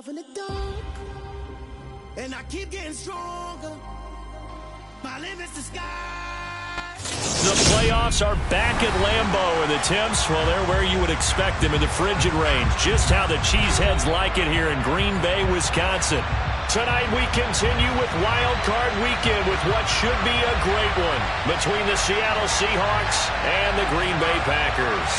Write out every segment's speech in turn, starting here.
survive in the dark, and I keep getting stronger. My limit's the sky. The playoffs are back at Lambeau, and the temps, well, they're where you would expect them in the frigid range. Just how the Cheeseheads like it here in Green Bay, Wisconsin. Tonight we continue with Wild Card Weekend with what should be a great one between the Seattle Seahawks and the Green Bay Packers.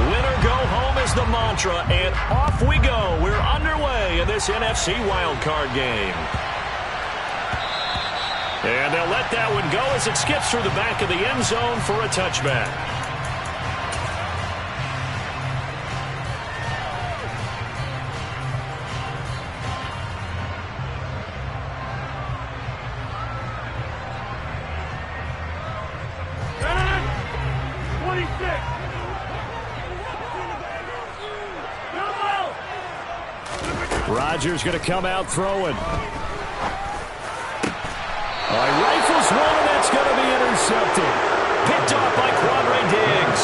Winner go home is the mantra, and off we go. We're underway in this NFC wildcard game. And they'll let that one go as it skips through the back of the end zone for a touchback. Rodgers going to come out throwing. Rifles one, and that's going to be intercepted. Picked off by Quandre Diggs.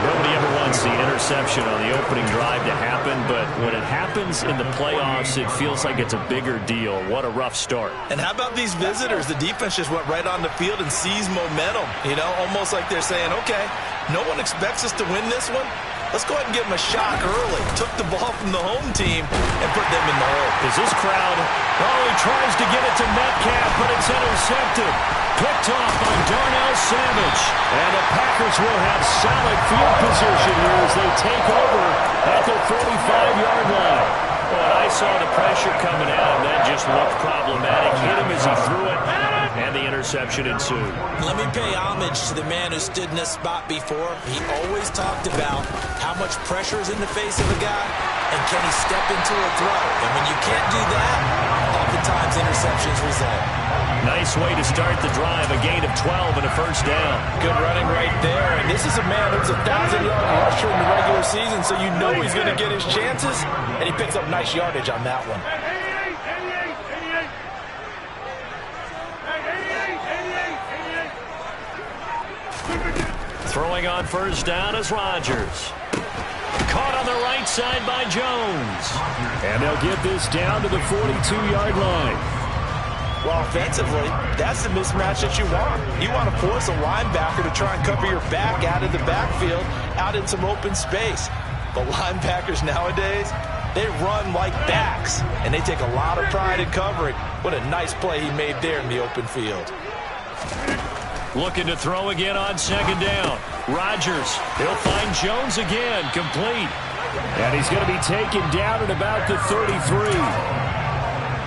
Nobody ever wants the interception on the opening drive to happen, but when it happens in the playoffs, it feels like it's a bigger deal. What a rough start. And how about these visitors? The defense just went right on the field and seized momentum. You know, almost like they're saying, okay, no one expects us to win this one. Let's go ahead and give them a shock early. Took the ball from the home team and put them in the hole. Is this crowd? Oh, he tries to get it to Metcalf, but it's intercepted. Picked off by Darnell Savage. And the Packers will have solid field position here as they take over at the 45-yard line. Well, I saw the pressure coming at him. That just looked problematic. Hit him as he threw it, and the interception ensued. Let me pay homage to the man who stood in this spot before. He always talked about how much pressure is in the face of a guy, and can he step into a throw. And when you can't do that, oftentimes interceptions result. Nice way to start the drive. A gain of 12 and a first down. Good running right there. And this is a man who's a 1,000-yard rusher in the regular season, so you know he's going to get his chances. And he picks up nice yardage on that one. Throwing on first down is Rodgers. Caught on the right side by Jones. And they'll get this down to the 42-yard line. Well, offensively, that's the mismatch that you want. You want to force a linebacker to try and cover your back out of the backfield, out in some open space. But linebackers nowadays, they run like backs, and they take a lot of pride in covering. What a nice play he made there in the open field. Looking to throw again on second down. Rodgers, he'll find Jones again, complete. And he's going to be taken down at about the 33.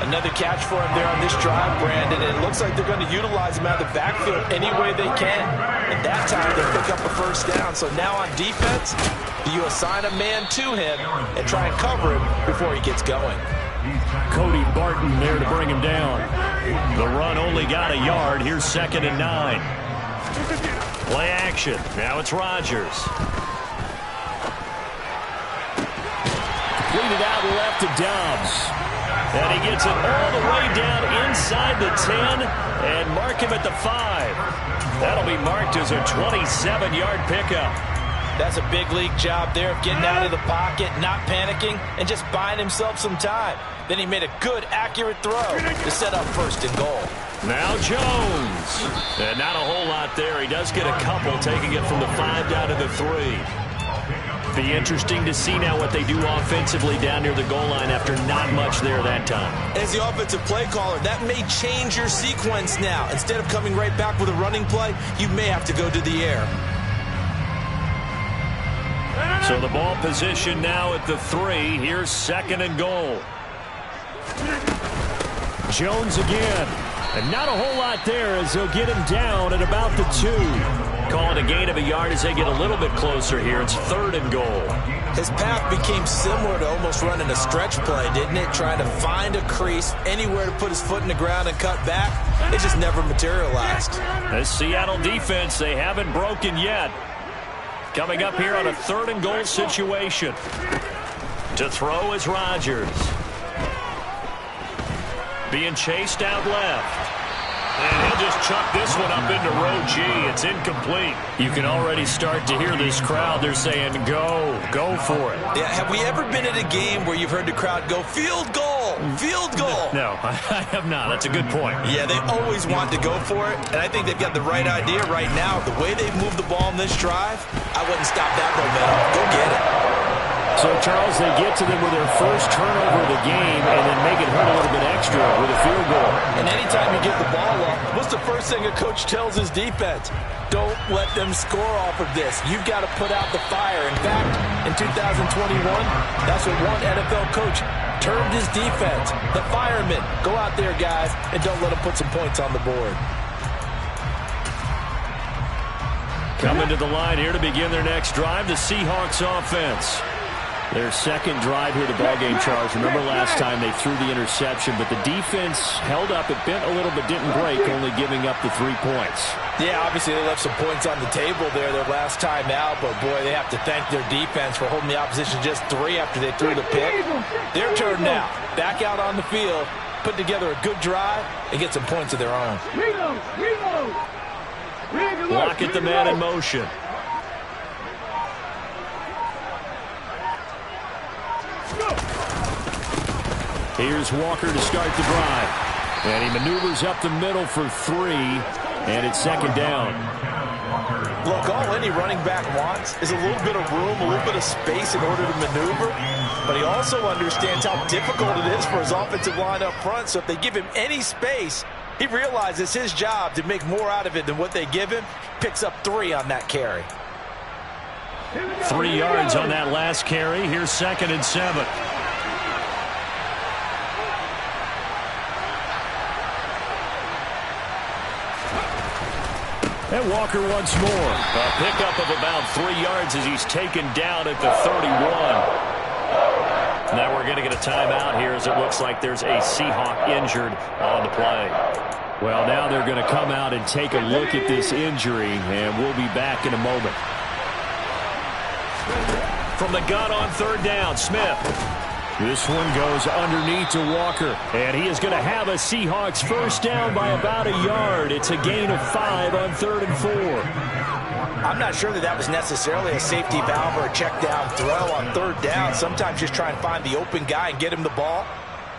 Another catch for him there on this drive, Brandon. And it looks like they're going to utilize him out of the backfield any way they can. And that time they pick up a first down. So now on defense, do you assign a man to him and try and cover him before he gets going? Cody Barton there to bring him down. The run only got a yard. Here's 2nd and 9. Play action. Now it's Rodgers. Completed out left to Dobbs. And he gets it all the way down inside the 10 and mark him at the 5. That'll be marked as a 27-yard pickup. That's a big league job there of getting out of the pocket, not panicking, and just buying himself some time. Then he made a good, accurate throw to set up 1st and goal. Now Jones. And not a whole lot there. He does get a couple, taking it from the 5 down to the 3. Be interesting to see now what they do offensively down near the goal line after not much there that time. As the offensive play caller, that may change your sequence now. Instead of coming right back with a running play, you may have to go to the air. So the ball position now at the 3. Here's 2nd and goal. Jones again. And not a whole lot there as they'll get him down at about the 2. Call it a gain of a yard as they get a little bit closer here. It's 3rd and goal. His path became similar to almost running a stretch play, didn't it? Trying to find a crease, anywhere to put his foot in the ground and cut back. It just never materialized. This Seattle defense, they haven't broken yet. Coming up here on a 3rd and goal situation. To throw is Rodgers. Being chased out left. And he'll just chuck this one up into row G. It's incomplete. You can already start to hear this crowd. They're saying, go for it. Yeah, have we ever been at a game where you've heard the crowd go, field goal, field goal? No, I have not. That's a good point. Yeah, they always want to go for it, and I think they've got the right idea right now. The way they've moved the ball in this drive, I wouldn't stop that momentum. Go get it. So, Charles, they get to them with their first turnover of the game and then make it hurt a little bit extra with a field goal. And anytime you give the ball up, what's the first thing a coach tells his defense? Don't let them score off of this. You've got to put out the fire. In fact, in 2021, that's what one NFL coach termed his defense. The firemen. Go out there, guys, and don't let them put some points on the board. Coming to the line here to begin their next drive, the Seahawks offense. Their second drive here to ballgame, Charles. Remember last time they threw the interception, but the defense held up. It bent a little but didn't break, only giving up the 3 points. Yeah, obviously they left some points on the table there their last time out, but boy, they have to thank their defense for holding the opposition just 3 after they threw the pick. Their turn now. Back out on the field, put together a good drive, and get some points of their own. Lock at the man in motion. Here's Walker to start the drive. And he maneuvers up the middle for 3, and it's second down. Look, all any running back wants is a little bit of room, a little bit of space in order to maneuver. But he also understands how difficult it is for his offensive line up front. So if they give him any space, he realizes his job to make more out of it than what they give him. Picks up 3 on that carry. 3 yards on that last carry. Here's 2nd and 7. And Walker once more. A pickup of about 3 yards as he's taken down at the 31. Now we're going to get a timeout here as it looks like there's a Seahawk injured on the play. Well, now they're going to come out and take a look at this injury, and we'll be back in a moment. From the gun on 3rd down, Smith. This one goes underneath to Walker, and he is going to have a Seahawks first down by about a yard. It's a gain of 5 on 3rd and 4. I'm not sure that was necessarily a safety valve or a check down throw on 3rd down. Sometimes just try and find the open guy and get him the ball.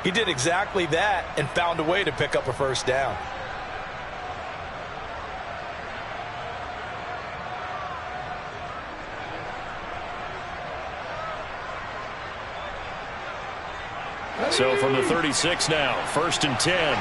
He did exactly that and found a way to pick up a first down. So from the 36 now, 1st and 10.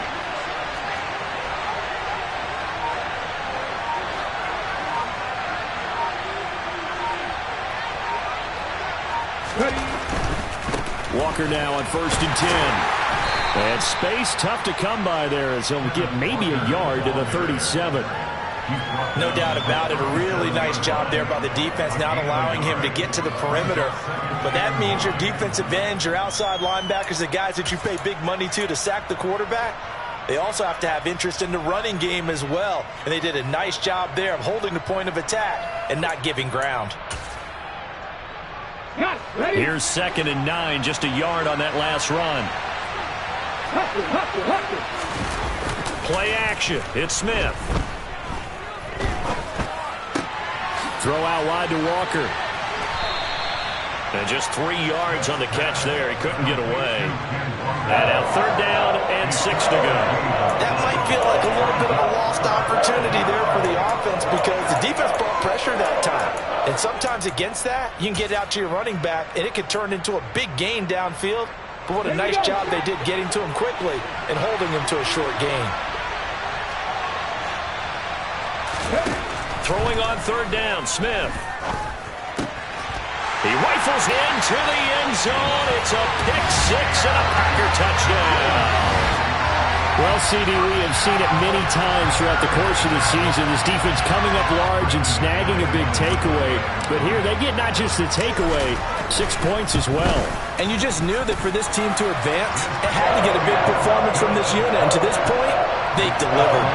Walker now on 1st and 10. And space tough to come by there as he'll get maybe a yard to the 37. No doubt about it. A really nice job there by the defense, not allowing him to get to the perimeter. But that means your defensive ends, your outside linebackers, the guys that you pay big money to sack the quarterback, they also have to have interest in the running game as well. And they did a nice job there of holding the point of attack and not giving ground. Here's 2nd and 9, just a yard on that last run. Play action. It's Smith. Throw out wide to Walker. And just 3 yards on the catch there. He couldn't get away. And now 3rd down and 6 to go. That might feel like a little bit of a lost opportunity there for the offense because the defense brought pressure that time. And sometimes against that, you can get out to your running back, and it could turn into a big gain downfield. But what a nice job they did getting to him quickly and holding him to a short gain. Throwing on 3rd down, Smith. He rifles into the end zone. It's a pick 6 and a Packer touchdown. Well, CD, we have seen it many times throughout the course of the season. This defense coming up large and snagging a big takeaway. But here they get not just the takeaway, 6 points as well. And you just knew that for this team to advance, it had to get a big performance from this unit. And to this point, they've delivered.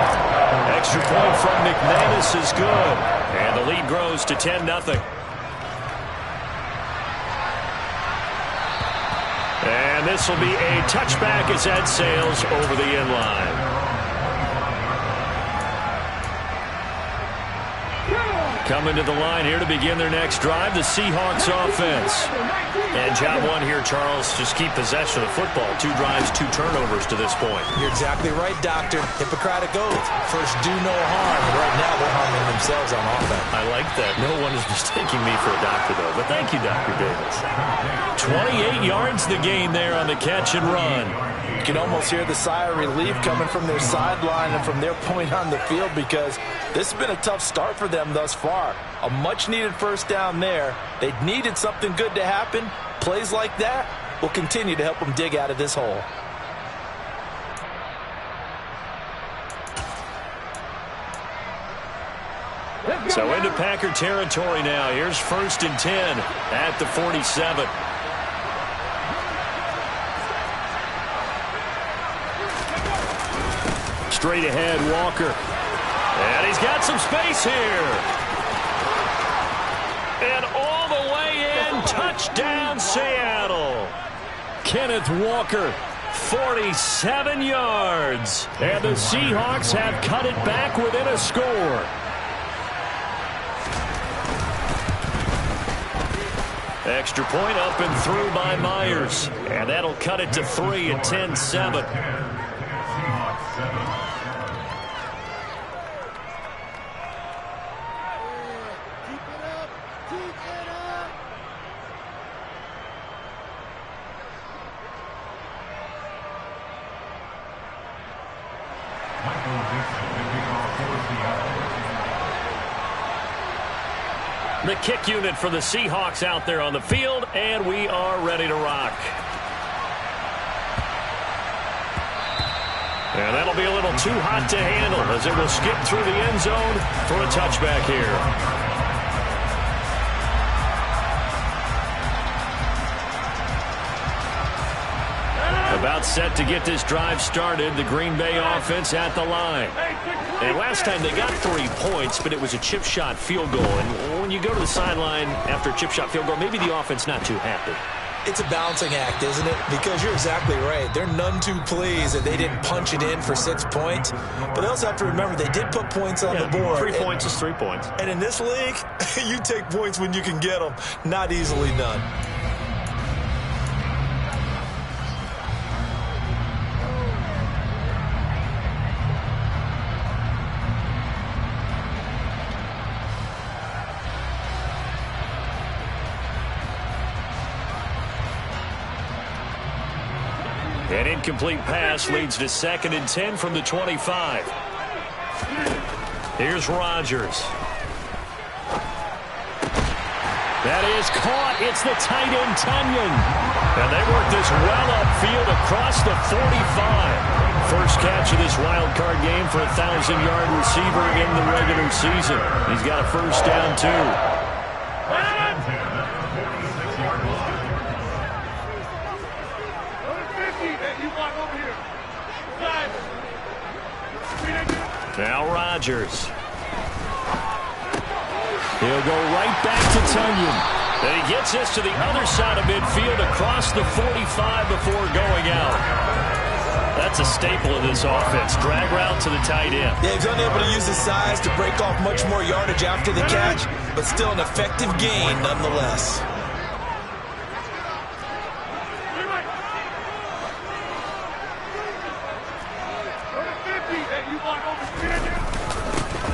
Extra point from McManus is good. And the lead grows to 10-0. And this will be a touchback as that sails over the end line. Coming to the line here to begin their next drive, the Seahawks offense. And job one here, Charles, just keep possession of the football. 2 drives, 2 turnovers to this point. You're exactly right, Doctor. Hippocratic oath. First, do no harm. And right now, they're harming themselves on offense. I like that. No one is mistaking me for a doctor, though. But thank you, Dr. Davis. 28 yards the gain there on the catch and run. You can almost hear the sigh of relief coming from their sideline and from their point on the field because this has been a tough start for them thus far. A much-needed first down there. They needed something good to happen. Plays like that will continue to help them dig out of this hole. So into Packer territory now. Here's 1st and 10 at the 47. Straight ahead, Walker. And he's got some space here. And all the way in, touchdown Seattle. Kenneth Walker, 47 yards. And the Seahawks have cut it back within a score. Extra point up and through by Myers. And that'll cut it to 3 at 10-7. The kick unit for the Seahawks out there on the field, and we are ready to rock. And that'll be a little too hot to handle as it will skip through the end zone for a touchback here. About set to get this drive started, the Green Bay offense at the line. And last time they got 3 points, but it was a chip shot field goal. And when you go to the sideline after a chip shot field goal, maybe the offense not too happy. It's a balancing act, isn't it? Because you're exactly right. They're none too pleased that they didn't punch it in for 6 points. But they also have to remember they did put points on the board. 3 points is 3 points. And in this league, you take points when you can get them. Not easily done. An incomplete pass leads to 2nd and 10 from the 25. Here's Rodgers. That is caught. It's the tight end, Tunyon. And they work this well upfield across the 45. First catch of this wild card game for a 1,000-yard receiver in the regular season. He's got a first down, too. Now Rodgers. He'll go right back to Tunyon. And he gets this to the other side of midfield across the 45 before going out. That's a staple of this offense. Drag route to the tight end. Yeah, he's unable to use his size to break off much more yardage after the catch, but still an effective gain nonetheless.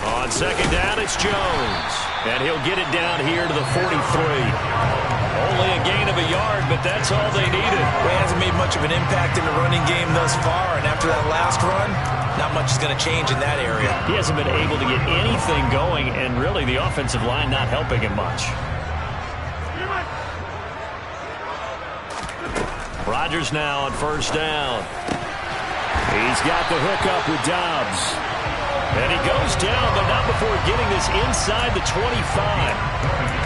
On 2nd down, it's Jones. And he'll get it down here to the 43. Only a gain of a yard, but that's all they needed. Ray hasn't made much of an impact in the running game thus far, and after that last run, not much is going to change in that area. He hasn't been able to get anything going, and really the offensive line not helping him much. Rodgers now on 1st down. He's got the hookup with Dobbs. And he goes down, but not before getting this inside the 25.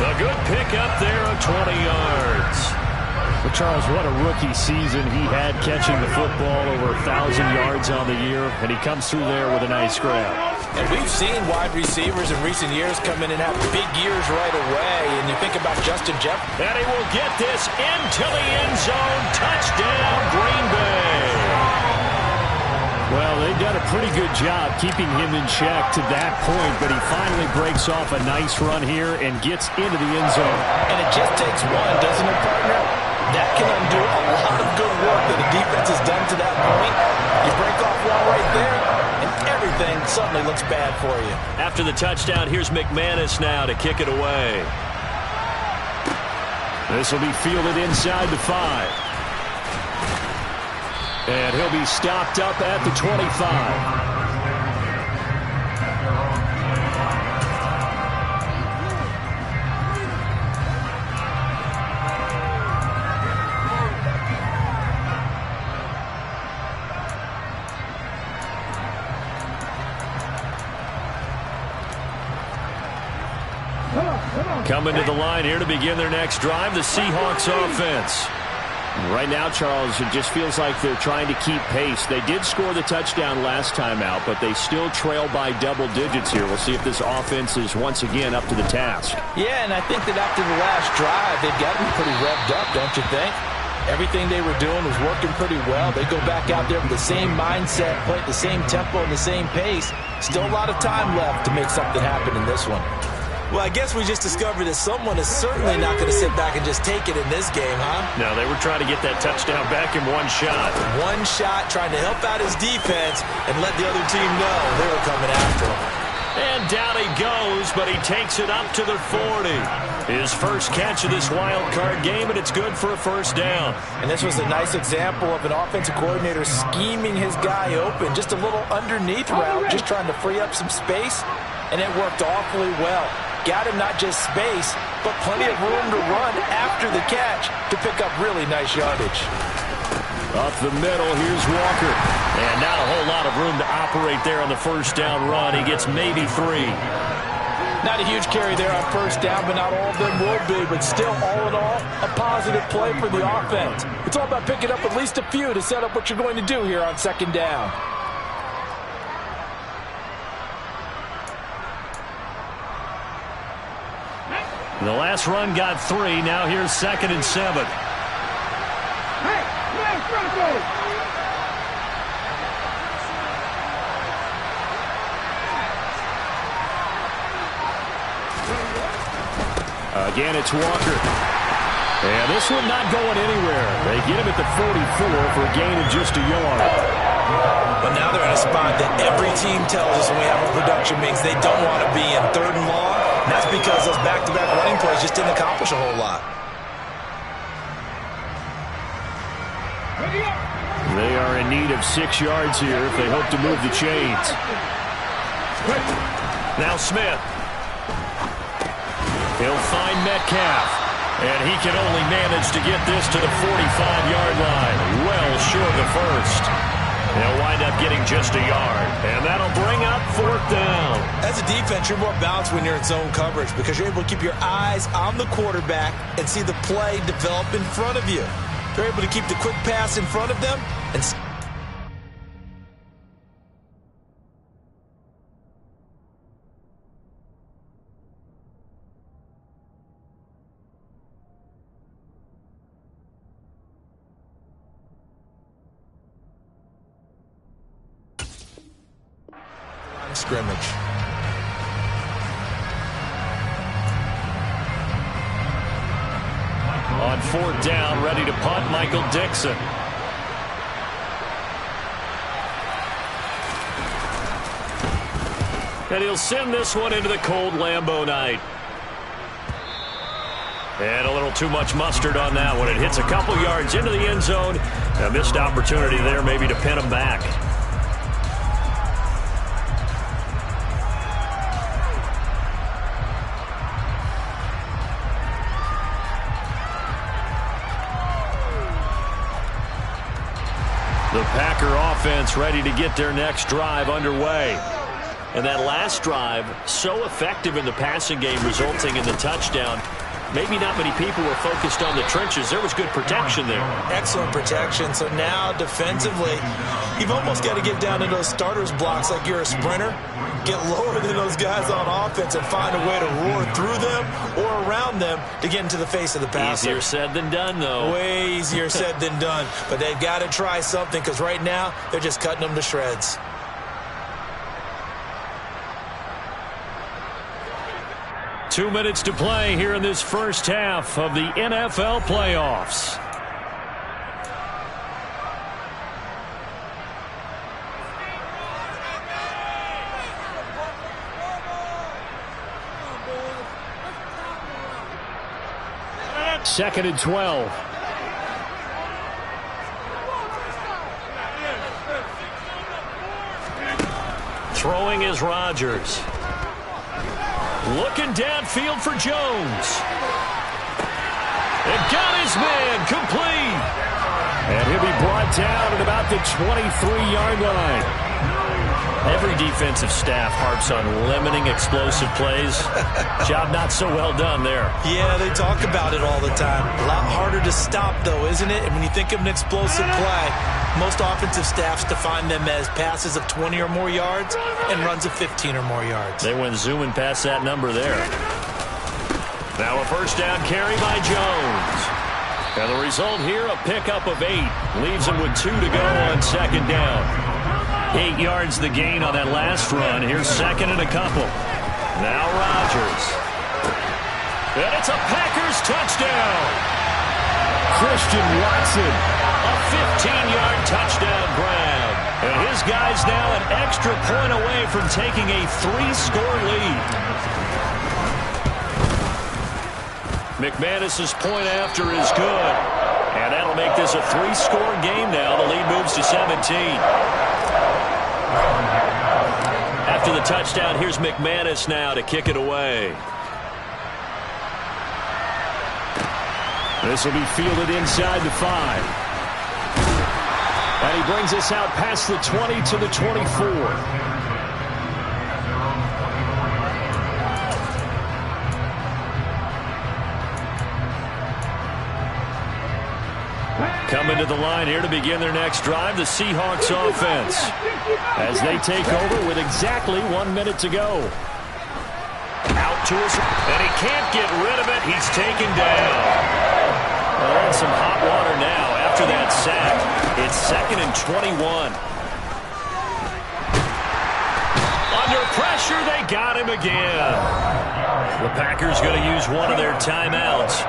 A good pickup there of 20 yards. Well, Charles, what a rookie season he had catching the football, over 1,000 yards on the year, and he comes through there with a nice grab. And we've seen wide receivers in recent years come in and have big years right away. And you think about Justin Jefferson. And he will get this into the end zone. Touchdown, Green Bay. Well, they've done a pretty good job keeping him in check to that point, but he finally breaks off a nice run here and gets into the end zone. And it just takes one, doesn't it, partner? That can undo a lot of good work that the defense has done to that point. You break off one right there, and everything suddenly looks bad for you. After the touchdown, here's McManus now to kick it away. This will be fielded inside the 5. And he'll be stopped up at the 25. Coming to the line here to begin their next drive, the Seahawks offense. Right now, Charles, it just feels like they're trying to keep pace. They did score the touchdown last time out, but they still trail by double digits here. We'll see if this offense is once again up to the task. Yeah, and I think that after the last drive, they've got to be pretty revved up, don't you think? Everything they were doing was working pretty well. They go back out there with the same mindset, play at the same tempo and the same pace. Still a lot of time left to make something happen in this one. Well, I guess we just discovered that someone is certainly not going to sit back and just take it in this game, huh? No, they were trying to get that touchdown back in one shot. One shot, trying to help out his defense and let the other team know they were coming after him. And down he goes, but he takes it up to the 40. His first catch of this wild card game, and it's good for a first down. And this was a nice example of an offensive coordinator scheming his guy open. Just a little underneath route, just trying to free up some space, and it worked awfully well. Got him not just space, but plenty of room to run after the catch to pick up really nice yardage. Up the middle, here's Walker. And not a whole lot of room to operate there on the first down run. He gets maybe 3. Not a huge carry there on first down, but not all of them will be. But still, all in all, a positive play for the offense. It's all about picking up at least a few to set up what you're going to do here on second down. The last run got 3. Now here's 2nd and 7. Again, it's Walker. And this one not going anywhere. They get him at the 44 for a gain of just a yard. But now they're in a spot that every team tells us when we have a production means they don't want to be in 3rd and long. And that's because those back-to-back running plays just didn't accomplish a whole lot. They are in need of 6 yards here if they hope to move the chains. Now Smith. He'll find Metcalf. And he can only manage to get this to the 45-yard line. Well short of the first. They'll wind up getting just a yard. And that'll bring up 4th down. As a defense, you're more balanced when you're in zone coverage because you're able to keep your eyes on the quarterback and see the play develop in front of you. You're able to keep the quick pass in front of them and scrimmage. On 4th down, ready to punt, Michael Dixon. And he'll send this one into the cold Lambeau night. And a little too much mustard on that one. It hits a couple yards into the end zone. A missed opportunity there maybe to pin him back. The Packer offense ready to get their next drive underway. And that last drive, so effective in the passing game, resulting in the touchdown. maybe not many people were focused on the trenches. There was good protection there. Excellent protection. So now defensively, you've almost got to get down to those starters blocks like you're a sprinter. Get lower than those guys on offense and find a way to roar through them or around them to get into the face of the passer. Easier said than done, though. Way easier said than done. But they've got to try something because right now they're just cutting them to shreds. Two minutes to play here in this first half of the NFL playoffs. Second and 12. Throwing is Rodgers. Looking downfield for Jones. And got his man complete. And he'll be brought down at about the 23-yard line. Every defensive staff harps on limiting explosive plays. Job not so well done there. Yeah, they talk about it all the time. A lot harder to stop, though, isn't it? And when you think of an explosive play, most offensive staffs define them as passes of 20 or more yards and runs of 15 or more yards. They went zooming past that number there. Now a first down carry by Jones. And the result here, a pickup of 8. Leaves him with 2 to go on second down. 8 yards the gain on that last run. Here's second and a couple. Now Rodgers. And it's a Packers touchdown. Christian Watson, a 15-yard touchdown grab. And his guy's now an extra point away from taking a 3-score lead. McManus's point after is good. And that'll make this a 3-score game now. The lead moves to 17. After the touchdown, here's McManus now to kick it away. This will be fielded inside the 5. And he brings us out past the 20 to the 24. Coming to the line here to begin their next drive, the Seahawks offense, as they take over with exactly 1 minute to go. Out to us, and he can't get rid of it. He's taken down. Well, they're in some hot water now after that sack. It's second and 21. Under pressure, they got him again. The Packers going to use one of their timeouts,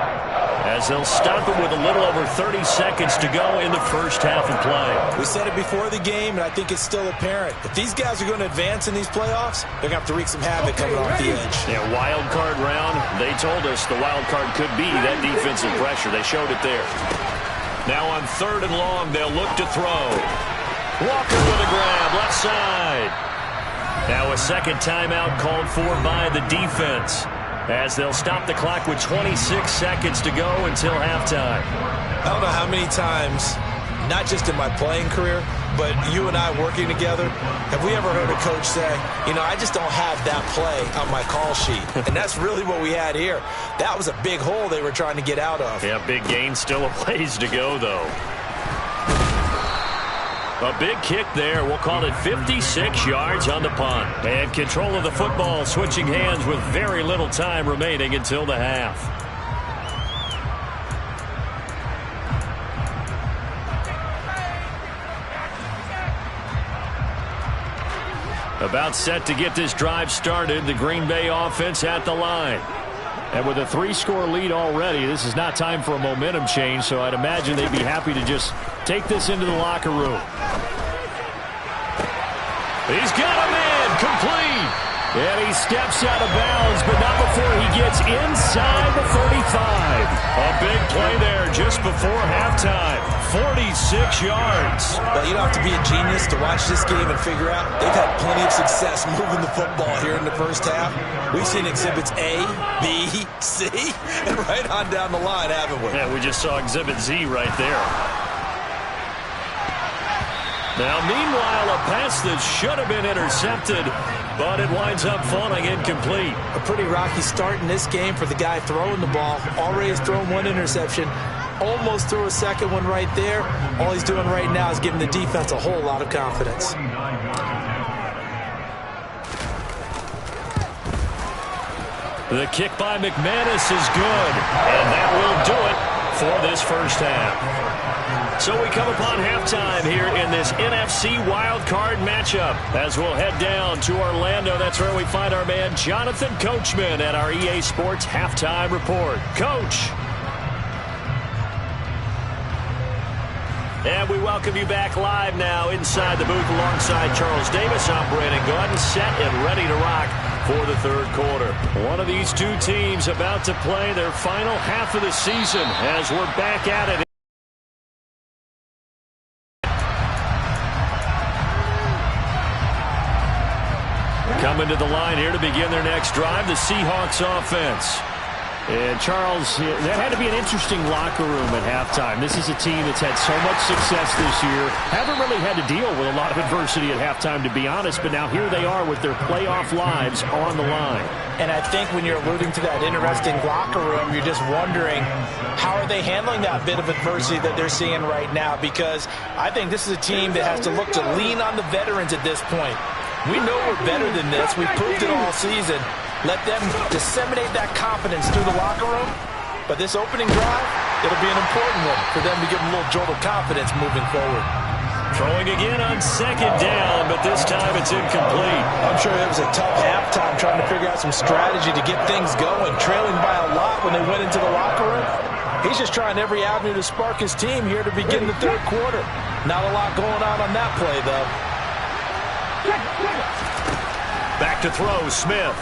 as they'll stop it with a little over 30 seconds to go in the first half of play. We said it before the game, and I think it's still apparent. If these guys are going to advance in these playoffs, they're going to have to wreak some havoc coming off the edge. Yeah, wild card round. They told us the wild card could be that defensive pressure. They showed it there. Now on third and long, they'll look to throw. Walker with a grab, left side. Now a second timeout called for by the defense, as they'll stop the clock with 26 seconds to go until halftime. I don't know how many times, not just in my playing career, but you and I working together, have we ever heard a coach say, you know, I just don't have that play on my call sheet. And that's really what we had here. That was a big hole they were trying to get out of. Yeah, big gain, still a ways to go, though. A big kick there. We'll call it 56 yards on the punt. And control of the football switching hands with very little time remaining until the half. About set to get this drive started, the Green Bay offense at the line. And with a 3-score lead already, this is not time for a momentum change, so I'd imagine they'd be happy to just take this into the locker room. He's got a man complete. And he steps out of bounds, but not before he gets inside the 35. A big play there just before halftime. 46 yards. Well, you don't have to be a genius to watch this game and figure out they've had plenty of success moving the football here in the first half. We've seen exhibits A, B, C, and right on down the line, haven't we? Yeah, we just saw exhibit Z right there. Now, meanwhile, a pass that should have been intercepted, but it winds up falling incomplete. A pretty rocky start in this game for the guy throwing the ball. Already has thrown one interception. Almost threw a second one right there. All he's doing right now is giving the defense a whole lot of confidence. The kick by McManus is good, and that will do it for this first half. So we come upon halftime here in this NFC wildcard matchup as we'll head down to Orlando. That's where we find our man Jonathan Coachman at our EA Sports Halftime Report. Coach. And we welcome you back live now inside the booth alongside Charles Davis. I'm Brandon Gordon, set and ready to rock for the third quarter. One of these two teams about to play their final half of the season as we're back at it. Coming to the line here to begin their next drive, the Seahawks offense. And, Charles, that had to be an interesting locker room at halftime. This is a team that's had so much success this year. Haven't really had to deal with a lot of adversity at halftime, to be honest, but now here they are with their playoff lives on the line. And I think when you're alluding to that interesting locker room, you're just wondering how are they handling that bit of adversity that they're seeing right now, because I think this is a team that has to look to lean on the veterans at this point. We know we're better than this. We've proved it all season. Let them disseminate that confidence through the locker room. But this opening drive, it'll be an important one for them to give them a little jolt of confidence moving forward. Throwing again on second down, but this time it's incomplete. I'm sure it was a tough halftime trying to figure out some strategy to get things going, trailing by a lot when they went into the locker room. He's just trying every avenue to spark his team here to begin the third quarter. Not a lot going on that play, though. Back to throw, Smith.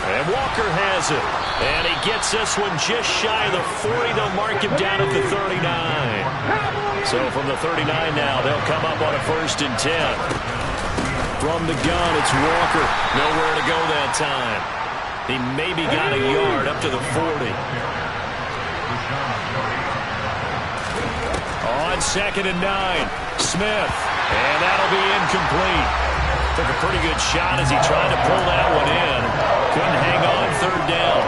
And Walker has it. And he gets this one just shy of the 40. They'll mark him down at the 39. So from the 39 now, they'll come up on a 1st and 10. From the gun, it's Walker. Nowhere to go that time. He maybe got a yard up to the 40. On 2nd and 9, Smith. And that'll be incomplete. Took a pretty good shot as he tried to pull that one in. Couldn't hang on 3rd down.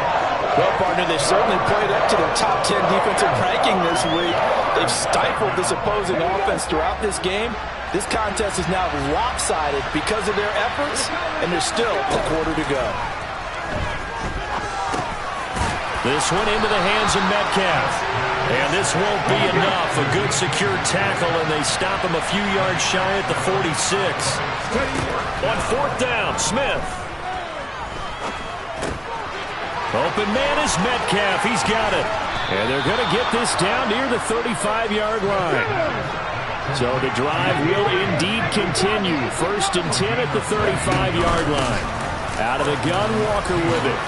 Well, partner, they've certainly played up to their top 10 defensive ranking this week. They've stifled this opposing offense throughout this game. This contest is now lopsided because of their efforts, and there's still a quarter to go. This one into the hands of Metcalf. And this won't be enough. A good secure tackle, and they stop him a few yards shy at the 46. On 4th down, Smith. Open man is Metcalf. He's got it. And they're going to get this down near the 35-yard line. So the drive will indeed continue. 1st and 10 at the 35-yard line. Out of the gun, Walker with it.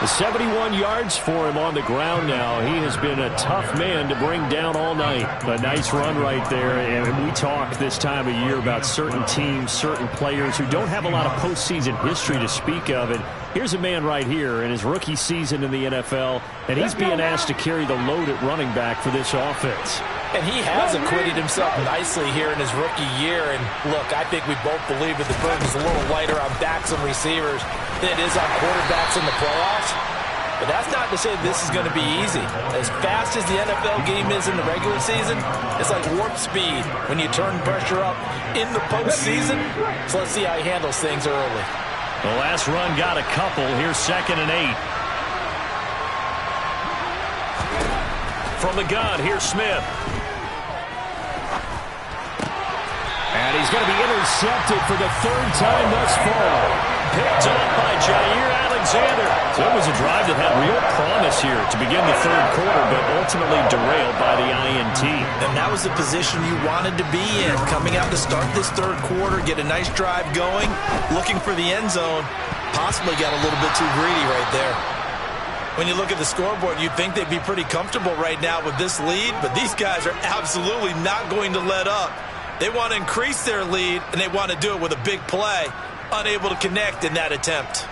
71 yards for him on the ground now. He has been a tough man to bring down all night. A nice run right there. And we talk this time of year about certain teams, certain players who don't have a lot of postseason history to speak of. And here's a man right here in his rookie season in the NFL, and he's being asked to carry the load at running back for this offense. And he has acquitted himself nicely here in his rookie year. And look, I think we both believe that the burden's a little lighter on backs and receivers than it is on quarterbacks in the playoffs. But that's not to say this is going to be easy. As fast as the NFL game is in the regular season, it's like warp speed when you turn pressure up in the postseason. So let's see how he handles things early. The last run got a couple. Here's 2nd and 8. From the gun, here's Smith. And he's going to be intercepted for the 3rd time thus far. Picked up by Jair Alexander. So it was a drive that had real promise here to begin the 3rd quarter, but ultimately derailed by the INT. And that was the position you wanted to be in. Coming out to start this 3rd quarter, get a nice drive going, looking for the end zone. Possibly got a little bit too greedy right there. When you look at the scoreboard, you'd think they'd be pretty comfortable right now with this lead, but these guys are absolutely not going to let up. They want to increase their lead, and they want to do it with a big play. Unable to connect in that attempt.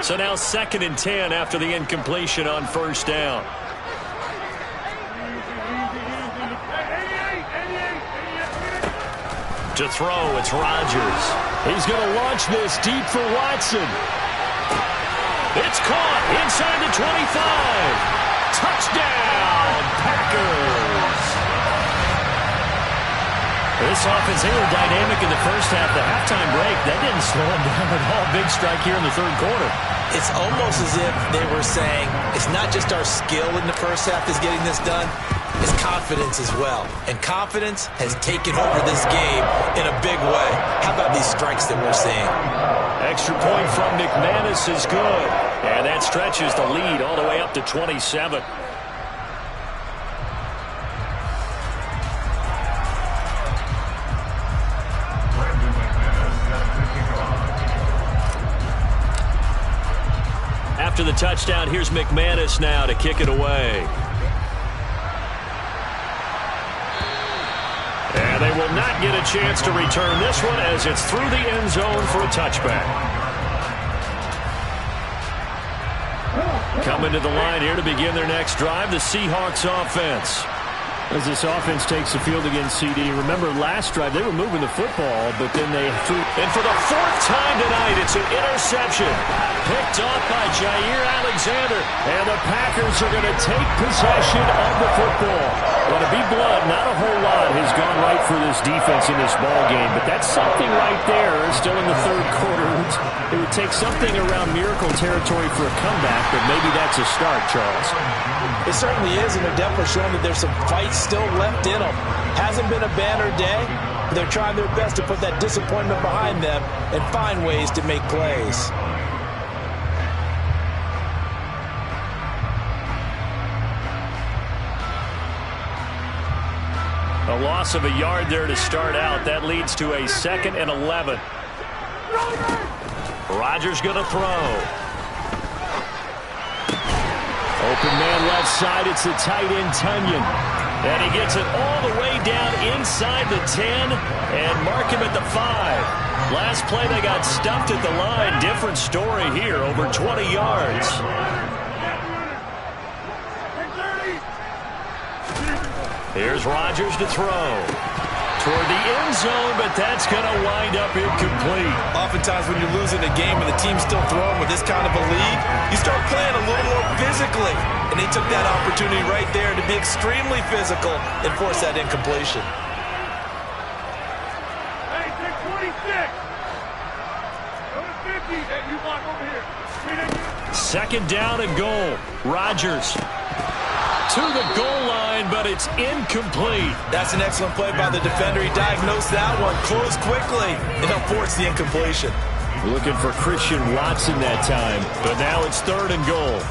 So now 2nd and 10 after the incompletion on 1st down. To throw, it's Rodgers. He's going to launch this deep for Watson. It's caught inside the 25. Touchdown, Packers. This offense, they were dynamic in the first half. The halftime break, that didn't slow them down at all. Big strike here in the third quarter. It's almost as if they were saying, it's not just our skill in the first half that's getting this done, it's confidence as well. And confidence has taken over this game in a big way. How about these strikes that we're seeing? Extra point from McManus is good. And that stretches the lead all the way up to 27. After the touchdown, here's McManus now to kick it away. And they will not get a chance to return this one as it's through the end zone for a touchback. Coming to the line here to begin their next drive, the Seahawks offense. As this offense takes the field against CD, remember last drive they were moving the football, but then they threw. And for the fourth time tonight, it's an interception. Picked off by Jair Alexander. And the Packers are going to take possession of the football. Well, to be blunt, not a whole lot has gone right for this defense in this ball game, but that's something right there. Still in the third quarter. It would take something around miracle territory for a comeback, but maybe that's a start, Charles. It certainly is, and they're definitely showing that there's some fight still left in them. Hasn't been a banner day. They're trying their best to put that disappointment behind them and find ways to make plays. A loss of a yard there to start out. That leads to a 2nd and 11. Rodgers going to throw. Open man left side. It's the tight end, Tunyon. And he gets it all the way down inside the 10 and mark him at the 5. Last play they got stuffed at the line. Different story here. Over 20 yards. Here's Rodgers to throw. Toward the end zone, but that's going to wind up incomplete. Oftentimes when you're losing a game and the team's still throwing with this kind of a lead, you start playing a little more physically. And they took that opportunity right there to be extremely physical and force that incompletion. Hey, 626. Number 50 that you want over here. 2nd down and goal. Rodgers to the goal line, but it's incomplete. That's an excellent play by the defender. He diagnosed that one, closed quickly, and he'll force the incompletion. Looking for Christian Watson that time, but now it's 3rd and goal.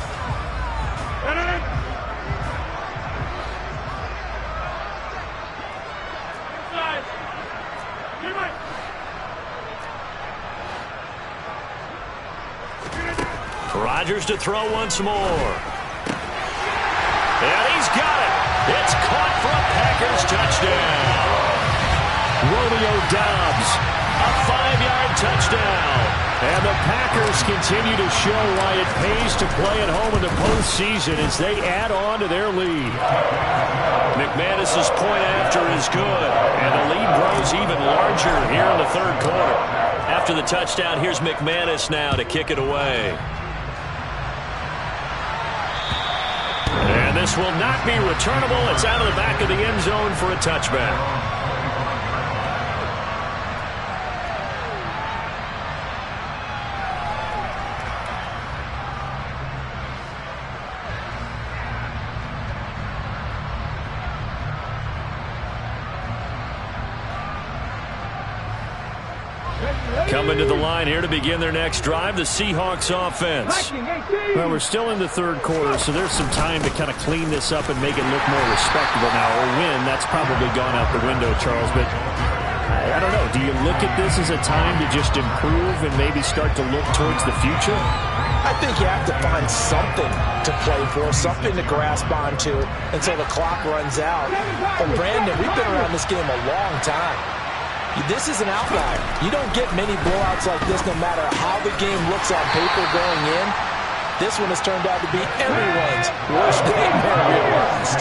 Rodgers to throw once more. And he's got it. It's caught for a Packers touchdown. Romeo Doubs, a 5-yard touchdown. And the Packers continue to show why it pays to play at home in the postseason as they add on to their lead. McManus's point after is good, and the lead grows even larger here in the third quarter. After the touchdown, here's McManus now to kick it away. And this will not be returnable. It's out of the back of the end zone for a touchback. Coming to the line here to begin their next drive, the Seahawks offense. Well, we're still in the third quarter, so there's some time to kind of clean this up and make it look more respectable now. Or win, that's probably gone out the window, Charles. But I don't know. Do you look at this as a time to just improve and maybe start to look towards the future? I think you have to find something to play for, something to grasp onto until the clock runs out. But, Brandon, we've been around this game a long time. This is an outlier. You don't get many blowouts like this no matter how the game looks on paper going in. This one has turned out to be everyone's worst nightmare realized.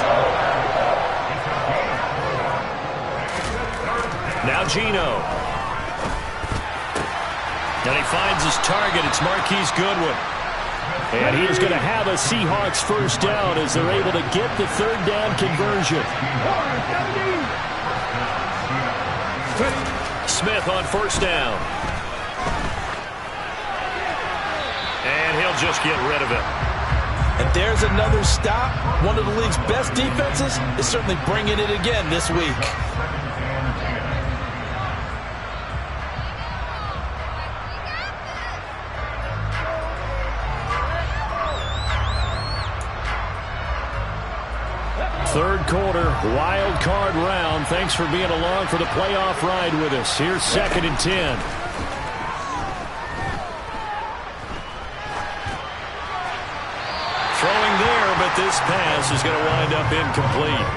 Now Geno. And he finds his target. It's Marquise Goodwin. And he is going to have a Seahawks first down as they're able to get the third down conversion. Smith on first down. And he'll just get rid of it. And there's another stop. One of the league's best defenses is certainly bringing it again this week. Third quarter, wild card round. Thanks for being along for the playoff ride with us. Here's 2nd and 10. Throwing there, but this pass is going to wind up incomplete.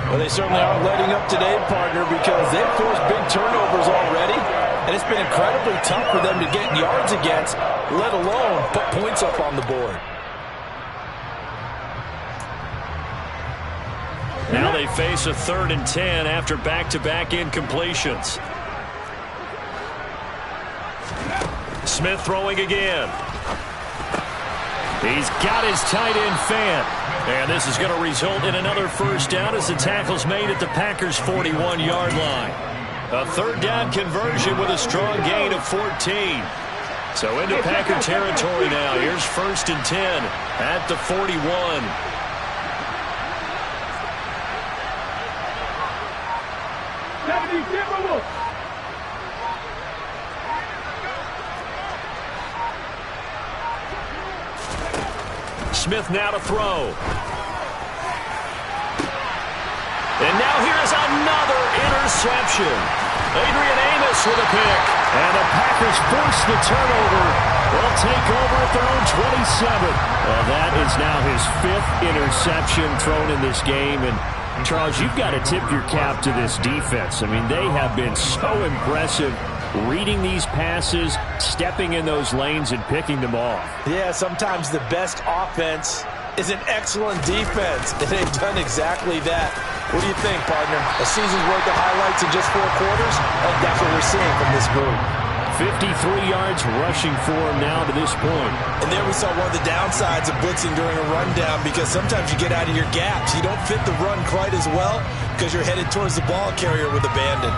Well, they certainly aren't letting up today, partner, because they've forced big turnovers already. And it's been incredibly tough for them to get yards against, let alone put points up on the board. Now they face a 3rd and 10 after back-to-back incompletions. Smith throwing again. He's got his tight end fan. And this is going to result in another first down as the tackle's made at the Packers' 41-yard line. A third down conversion with a strong gain of 14. So into Packer territory now. Here's 1st and 10 at the 41. Smith now to throw. And now here's another interception. Adrian Amos with a pick. And the Packers force the turnover. They'll take over at their own 27. Well, that is now his 5th interception thrown in this game. And Charles, you've got to tip your cap to this defense. I mean, they have been so impressive reading these passes, stepping in those lanes, and picking them off. Yeah, sometimes the best offense is an excellent defense, and they've done exactly that. What do you think, partner? A season's worth of highlights in just 4 quarters? Well, that's what we're seeing from this group. 53 yards rushing for him now to this point. And there we saw one of the downsides of blitzing during a rundown, because sometimes you get out of your gaps. You don't fit the run quite as well because you're headed towards the ball carrier with abandon.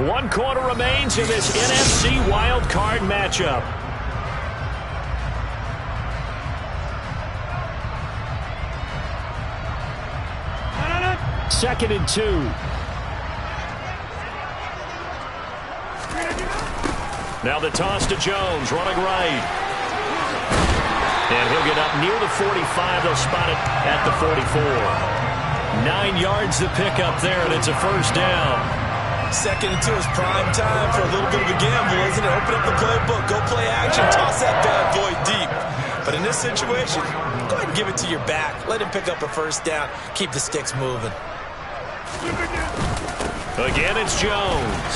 One quarter remains in this NFC wild card matchup. Second and 2. Now the toss to Jones, running right. And he'll get up near the 45. They'll spot it at the 44. 9 yards to pick up there, and it's a first down. 2nd and 2 is prime time for a little bit of a gamble, isn't it? Open up the playbook, go play action, toss that bad boy deep. But in this situation, go ahead and give it to your back. Let him pick up a first down. Keep the sticks moving. Again, it's Jones.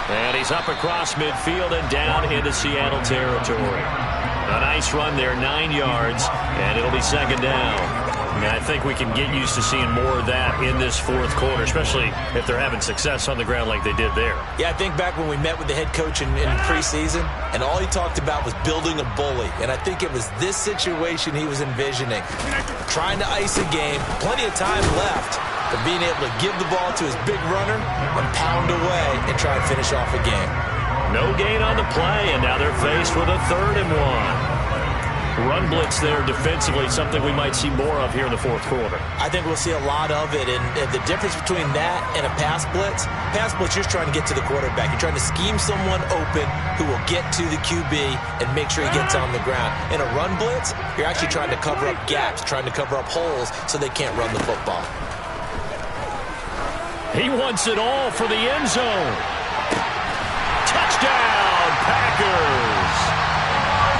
And he's up across midfield and down into Seattle territory. A nice run there, 9 yards, and it'll be 2nd down. And I think we can get used to seeing more of that in this 4th quarter, especially if they're having success on the ground like they did there. Yeah, I think back when we met with the head coach in preseason, and all he talked about was building a bully. And I think it was this situation he was envisioning. Trying to ice a game, plenty of time left, but being able to give the ball to his big runner and pound away and try and finish off a game. No gain on the play, and now they're faced with a 3rd and 1. Run blitz there defensively, something we might see more of here in the 4th quarter. I think we'll see a lot of it, and the difference between that and a pass blitz, you're trying to get to the quarterback. You're trying to scheme someone open who will get to the QB and make sure he gets on the ground. In a run blitz, you're actually trying to cover up gaps, trying to cover up holes so they can't run the football. He wants it all for the end zone. Touchdown, Packers.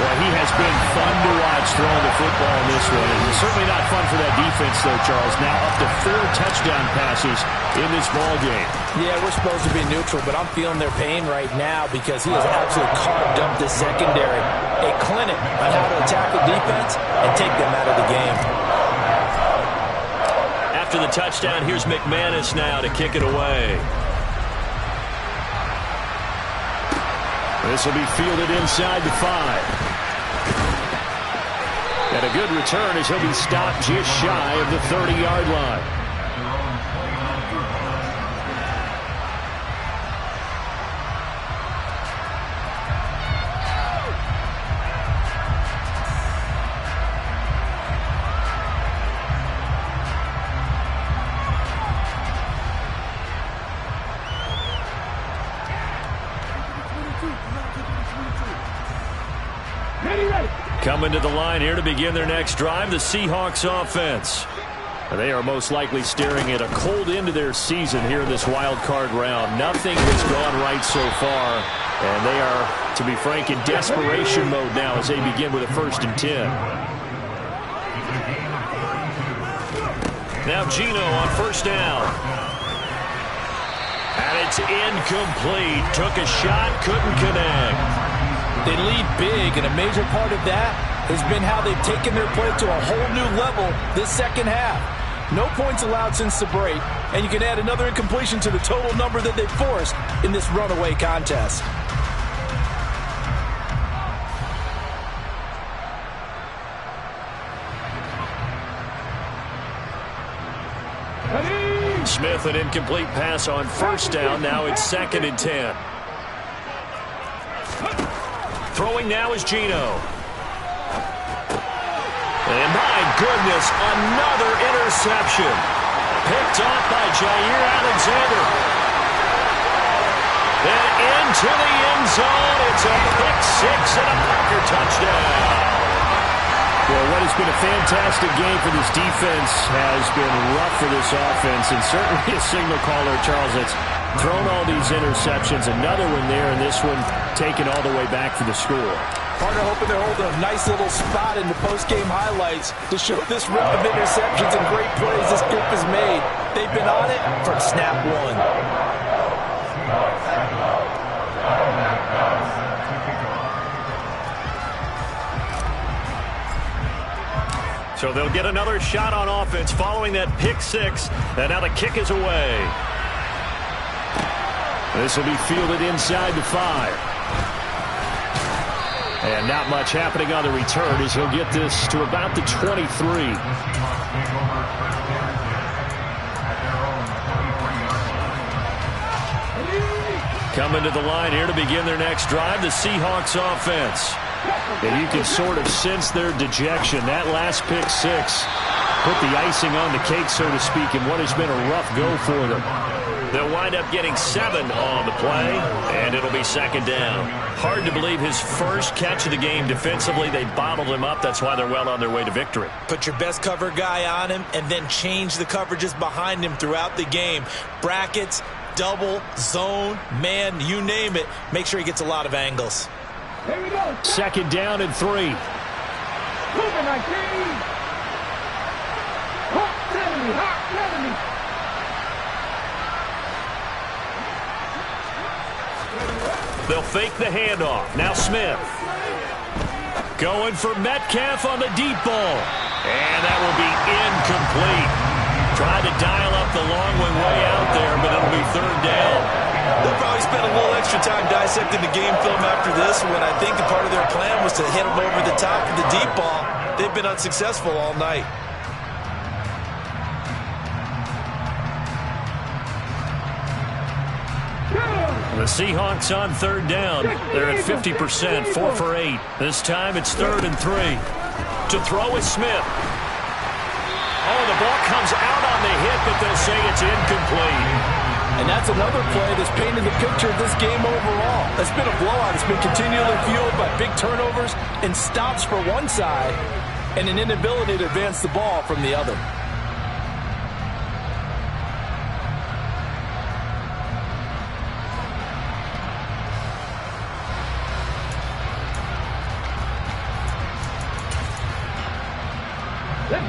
Well, he has been fun to watch throwing the football in this one. And certainly not fun for that defense, though, Charles. Now up to 4 touchdown passes in this ball game. Yeah, we're supposed to be neutral, but I'm feeling their pain right now because he has absolutely carved up this secondary. A clinic on how to attack the defense and take them out of the game. After the touchdown, here's McManus now to kick it away. This will be fielded inside the 5. And a good return as he'll be stopped just shy of the 30-yard line. Coming to the line here to begin their next drive, the Seahawks offense. They are most likely staring at a cold end to their season here in this wild card round. Nothing has gone right so far, and they are, to be frank, in desperation mode now as they begin with a 1st and 10. Now Geno on 1st down. And it's incomplete. Took a shot, couldn't connect. They lead big, and a major part of that has been how they've taken their play to a whole new level this second half. No points allowed since the break, and you can add another incompletion to the total number that they've forced in this runaway contest. Smith, an incomplete pass on 1st down. Now it's 2nd and 10. Throwing now is Geno. And my goodness, another interception. Picked off by Jair Alexander. And into the end zone. It's a pick 6 and a Packer touchdown. Well, what has been a fantastic game for this defense has been rough for this offense, and certainly a signal caller, Charles, that's thrown all these interceptions. Another one there, and this one taken all the way back for the score. Partner hoping they're holding a nice little spot in the post-game highlights to show this rip of interceptions and great plays this group has made. They've been on it from snap 1. So they'll get another shot on offense following that pick 6. And now the kick is away. This will be fielded inside the 5. And not much happening on the return as he'll get this to about the 23. Coming to the line here to begin their next drive, the Seahawks offense. And you can sort of sense their dejection. That last pick 6 put the icing on the cake, so to speak, in what has been a rough go for them. They'll wind up getting 7 on the play, and it'll be 2nd down. Hard to believe his first catch of the game defensively. They bottled him up. That's why they're well on their way to victory. Put your best cover guy on him and then change the coverages behind him throughout the game. Brackets, double, zone, man, you name it. Make sure he gets a lot of angles. 2nd down and 3. They'll fake the handoff. Now Smith. Going for Metcalf on the deep ball. And that will be incomplete. Tried to dial up the long one way out there, but it'll be 3rd down. They'll probably spend a little extra time dissecting the game film after this one. I think a part of their plan was to hit them over the top of the deep ball. They've been unsuccessful all night. The Seahawks on 3rd down. They're at 50%, 4 for 8. This time it's 3rd and 3. To throw is Smith. Oh, the ball comes out on the hit, but they'll say it's incomplete. And that's another play that's painted the picture of this game overall. It's been a blowout. It's been continually fueled by big turnovers and stops for one side and an inability to advance the ball from the other.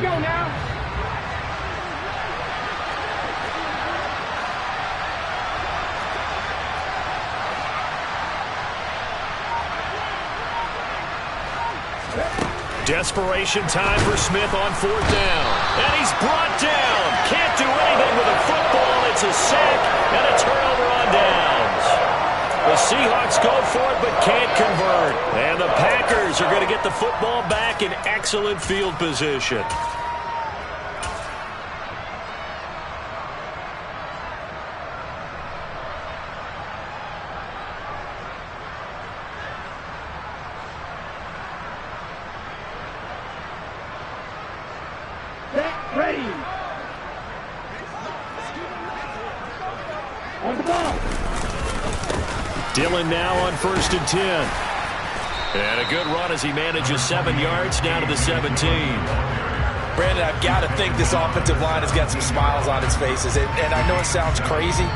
go now. Desperation time for Smith on 4th down. And he's brought down. Can't do anything with a football. It's a sack and a turnover on downs. The Seahawks go for it but can't convert. And the Packers are going to get the football back in excellent field position. Ready. On the ball. Dillon now on 1st and 10. And a good run as he manages 7 yards down to the 17. Brandon, I've got to think this offensive line has got some smiles on its faces. And I know it sounds crazy,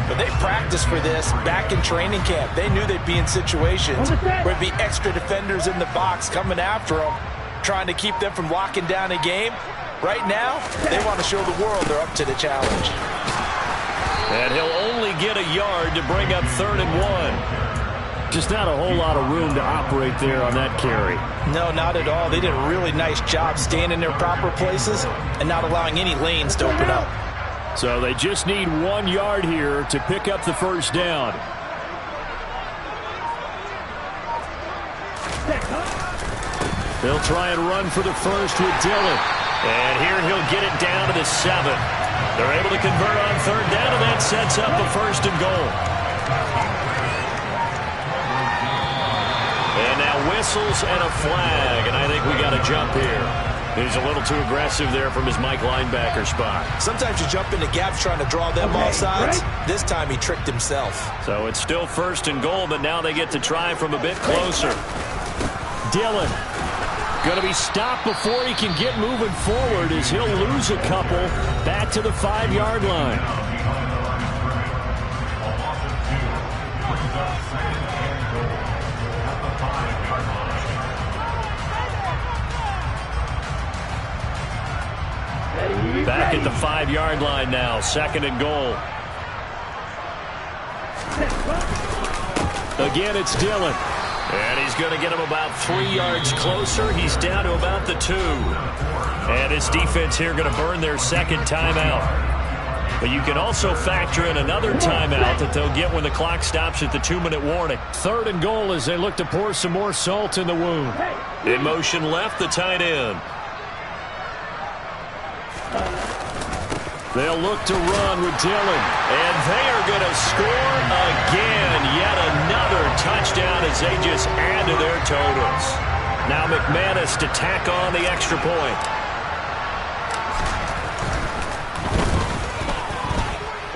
but they practiced for this back in training camp. They knew they'd be in situations where there'd be extra defenders in the box coming after them, trying to keep them from locking down a game. Right now, they want to show the world they're up to the challenge. And he'll only get a yard to bring up 3rd and 1. Just not a whole lot of room to operate there on that carry. No, not at all. They did a really nice job staying in their proper places and not allowing any lanes to open up. So they just need 1 yard here to pick up the 1st down. They'll try and run for the 1st with Dillon. And here he'll get it down to the 7. They're able to convert on 3rd down, and that sets up a 1st and goal. And now whistles and a flag, and I think we got a jump here. He's a little too aggressive there from his Mike linebacker spot. Sometimes you jump into gaps trying to draw them off sides. This time he tricked himself. So it's still 1st and goal, but now they get to try from a bit closer. Dillon going to be stopped before he can get moving forward as he'll lose a couple back to the 5-yard line. Back at the 5-yard line now, 2nd and goal. Again, it's Dillon. And he's going to get him about 3 yards closer. He's down to about the 2. And his defense here going to burn their 2nd timeout. But you can also factor in another timeout that they'll get when the clock stops at the 2-minute warning. 3rd and goal as they look to pour some more salt in the wound. In motion left, the tight end. They'll look to run with Dillon. And they are going to score again. Yet another touchdown as they just add to their totals. Now McManus to tack on the extra point.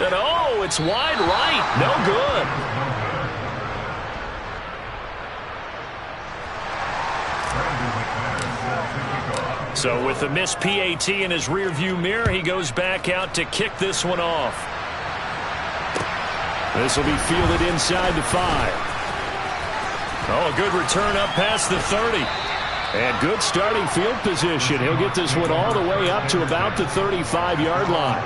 And oh, it's wide right. No good. So with the missed PAT in his rearview mirror, he goes back out to kick this one off. This will be fielded inside the 5. Oh, a good return up past the 30. And good starting field position. He'll get this one all the way up to about the 35-yard line.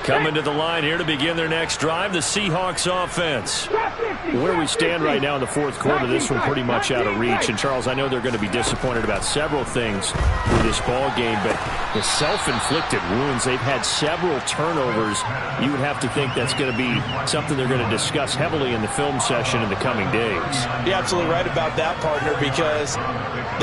Coming to the line here to begin their next drive, the Seahawks offense. Where we stand right now in the 4th quarter, this one pretty much out of reach. And, Charles, I know they're going to be disappointed about several things with this ball game, but the self-inflicted wounds, they've had several turnovers. You would have to think that's going to be something they're going to discuss heavily in the film session in the coming days. You're absolutely right about that, partner, because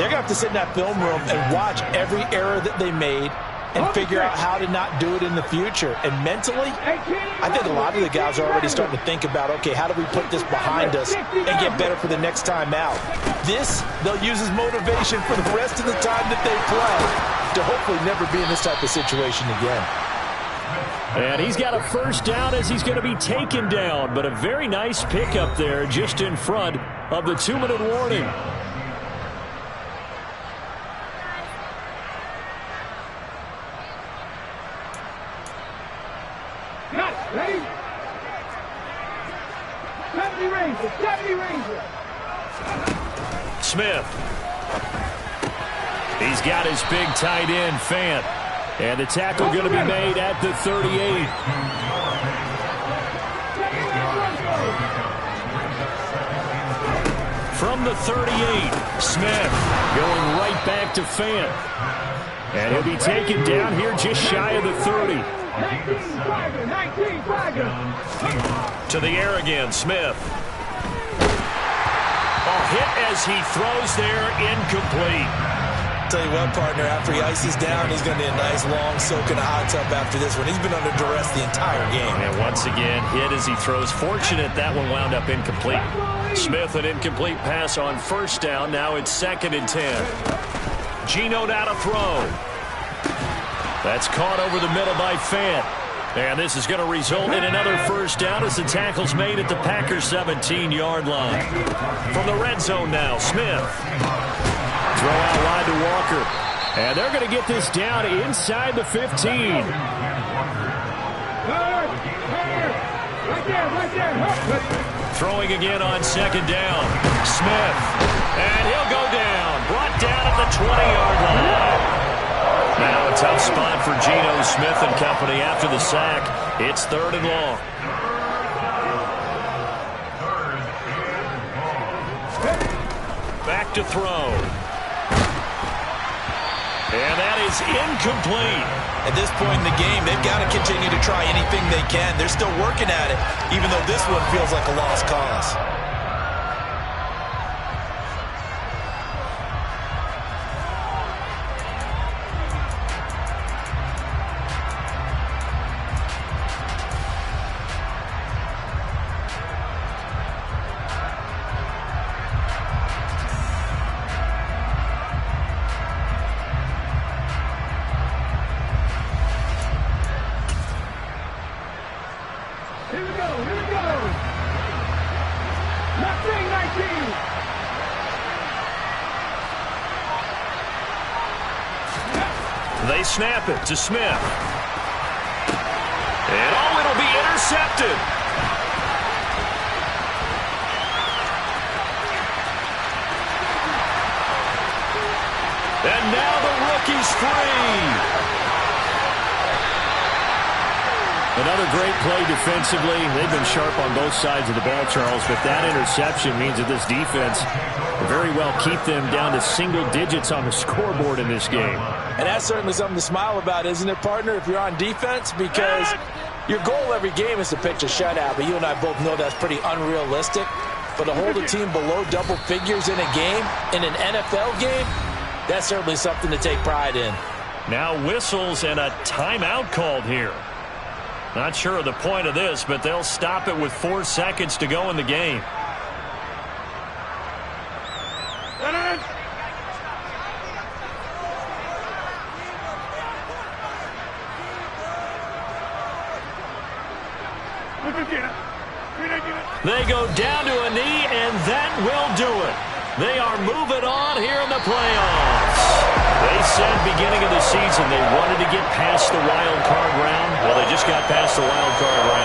they're going to have to sit in that film room and watch every error that they made, and figure out how to not do it in the future. And mentally, I think a lot of the guys are already starting to think about, okay, how do we put this behind us and get better for the next time out? This, they'll use as motivation for the rest of the time that they play to hopefully never be in this type of situation again. And he's got a first down as he's going to be taken down, but a very nice pickup there just in front of the 2-minute warning. Ready? 70 Rangers, 70 Rangers. Smith. He's got his big tight end, Fant. And the tackle going to be made at the 38. From the 38, Smith going right back to Fant. And he'll be taken down here just shy of the 30. To the air again, Smith. Hit as he throws there, incomplete. Tell you what, partner, after he ices down, he's going to need a nice long soak in a hot tub after this one. He's been under duress the entire game. And once again, hit as he throws. Fortunate that one wound up incomplete. Smith, an incomplete pass on first down. Now it's 2nd and 10. Geno now to throw. That's caught over the middle by Fant. And this is going to result in another first down as the tackle's made at the Packers' 17-yard line. From the red zone now, Smith. Throw out wide to Walker. And they're going to get this down inside the 15. Throwing again on 2nd down. Smith. And he'll go down. Brought down at the 20-yard line. Now a tough spot for Geno Smith and company after the sack. It's 3rd and long. Back to throw. And that is incomplete. At this point in the game, they've got to continue to try anything they can. They're still working at it, even though this one feels like a lost cause. They snap it to Smith. And it'll be intercepted. And now the rookie's free. Another great play defensively. They've been sharp on both sides of the ball, Charles, but that interception means that this defense will very well keep them down to single digits on the scoreboard in this game. And that's certainly something to smile about, isn't it, partner, if you're on defense? Because your goal every game is to pitch a shutout, but you and I both know that's pretty unrealistic. But to hold a team below double figures in a game, in an NFL game, that's certainly something to take pride in. Now whistles and a timeout called here. Not sure of the point of this, but they'll stop it with 4 seconds to go in the game. They go down to a knee, and that will do it. They are moving on here in the playoffs. They said beginning of the season they wanted to get past the wild card round. Well, they just got past the wild card round.